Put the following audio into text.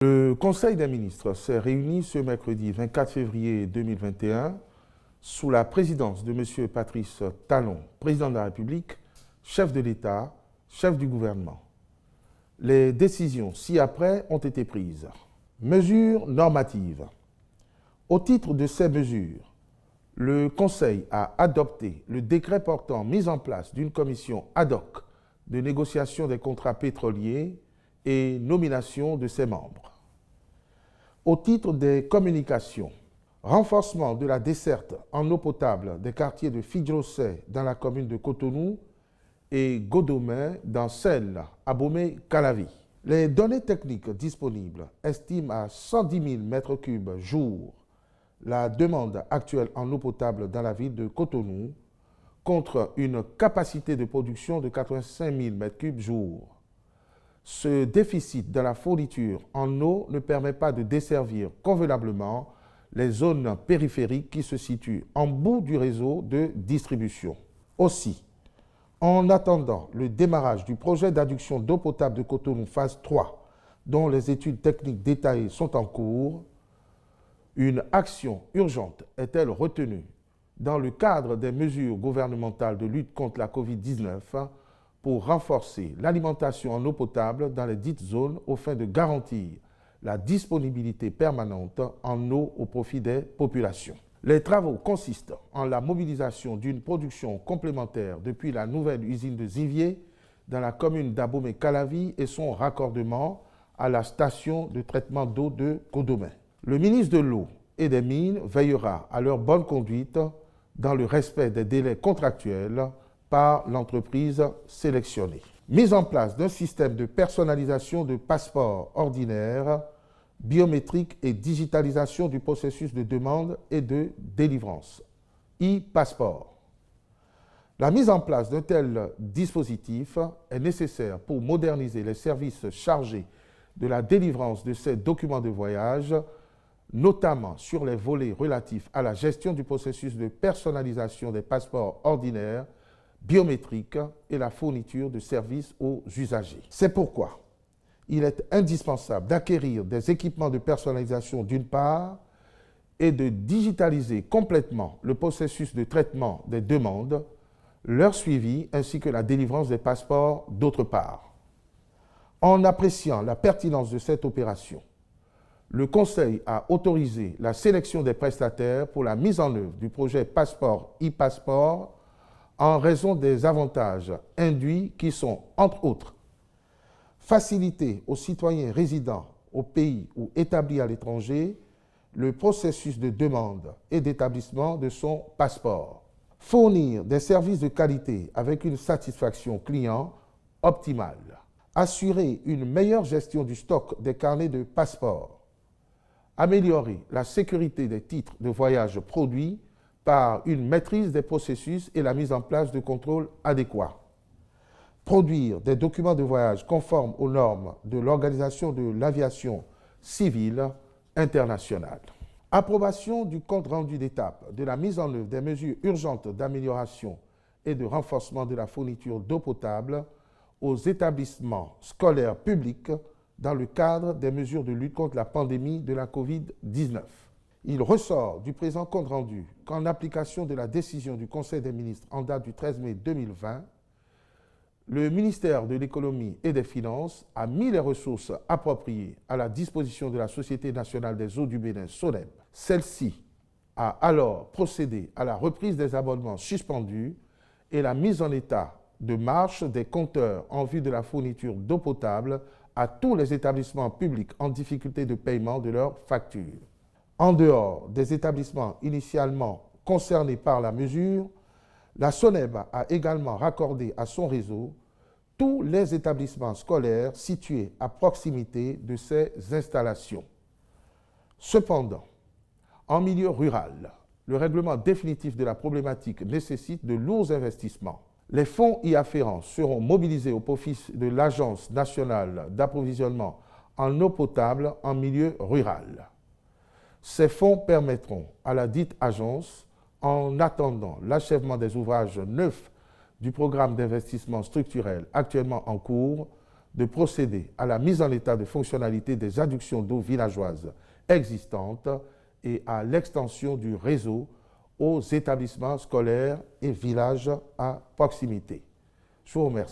Le Conseil des ministres s'est réuni ce mercredi 24 février 2021 sous la présidence de M. Patrice Talon, président de la République, chef de l'État, chef du gouvernement. Les décisions ci-après ont été prises. Mesures normatives. Au titre de ces mesures, le Conseil a adopté le décret portant mise en place d'une commission ad hoc de négociation des contrats pétroliers et nomination de ses membres. Au titre des communications, renforcement de la desserte en eau potable des quartiers de Fidjrosset dans la commune de Cotonou et Godomè dans celle Abomey-Calavi. Les données techniques disponibles estiment à 110 000 m3 jour la demande actuelle en eau potable dans la ville de Cotonou contre une capacité de production de 85 000 m3 jour. Ce déficit de la fourniture en eau ne permet pas de desservir convenablement les zones périphériques qui se situent en bout du réseau de distribution. Aussi, en attendant le démarrage du projet d'adduction d'eau potable de Cotonou phase 3, dont les études techniques détaillées sont en cours, une action urgente est-elle retenue dans le cadre des mesures gouvernementales de lutte contre la COVID-19 pour renforcer l'alimentation en eau potable dans les dites zones aux fins de garantir la disponibilité permanente en eau au profit des populations. Les travaux consistent en la mobilisation d'une production complémentaire depuis la nouvelle usine de Zivier dans la commune d'Abomey-Calavi et son raccordement à la station de traitement d'eau de Godomè. Le ministre de l'Eau et des Mines veillera à leur bonne conduite dans le respect des délais contractuels par l'entreprise sélectionnée. Mise en place d'un système de personnalisation de passeports ordinaires, biométrique et digitalisation du processus de demande et de délivrance, e-passeport. La mise en place d'un tel dispositif est nécessaire pour moderniser les services chargés de la délivrance de ces documents de voyage, notamment sur les volets relatifs à la gestion du processus de personnalisation des passeports ordinaires, biométriques et la fourniture de services aux usagers. C'est pourquoi il est indispensable d'acquérir des équipements de personnalisation d'une part et de digitaliser complètement le processus de traitement des demandes, leur suivi ainsi que la délivrance des passeports d'autre part. En appréciant la pertinence de cette opération, le Conseil a autorisé la sélection des prestataires pour la mise en œuvre du projet Passeport e-Passeport en raison des avantages induits qui sont, entre autres, faciliter aux citoyens résidant au pays ou établis à l'étranger le processus de demande et d'établissement de son passeport, fournir des services de qualité avec une satisfaction client optimale, assurer une meilleure gestion du stock des carnets de passeport, améliorer la sécurité des titres de voyage produits par une maîtrise des processus et la mise en place de contrôles adéquats. Produire des documents de voyage conformes aux normes de l'Organisation de l'aviation civile internationale. Approbation du compte rendu d'étape de la mise en œuvre des mesures urgentes d'amélioration et de renforcement de la fourniture d'eau potable aux établissements scolaires publics dans le cadre des mesures de lutte contre la pandémie de la COVID-19. Il ressort du présent compte rendu qu'en application de la décision du Conseil des ministres en date du 13 mai 2020, le ministère de l'Économie et des Finances a mis les ressources appropriées à la disposition de la Société nationale des eaux du Bénin, SONEB. Celle-ci a alors procédé à la reprise des abonnements suspendus et la mise en état de marche des compteurs en vue de la fourniture d'eau potable à tous les établissements publics en difficulté de paiement de leurs factures. En dehors des établissements initialement concernés par la mesure, la SONEB a également raccordé à son réseau tous les établissements scolaires situés à proximité de ces installations. Cependant, en milieu rural, le règlement définitif de la problématique nécessite de lourds investissements. Les fonds y afférents seront mobilisés au profit de l'Agence nationale d'approvisionnement en eau potable en milieu rural. Ces fonds permettront à la dite agence, en attendant l'achèvement des ouvrages neufs du programme d'investissement structurel actuellement en cours, de procéder à la mise en état de fonctionnalité des adductions d'eau villageoises existantes et à l'extension du réseau aux établissements scolaires et villages à proximité. Je vous remercie.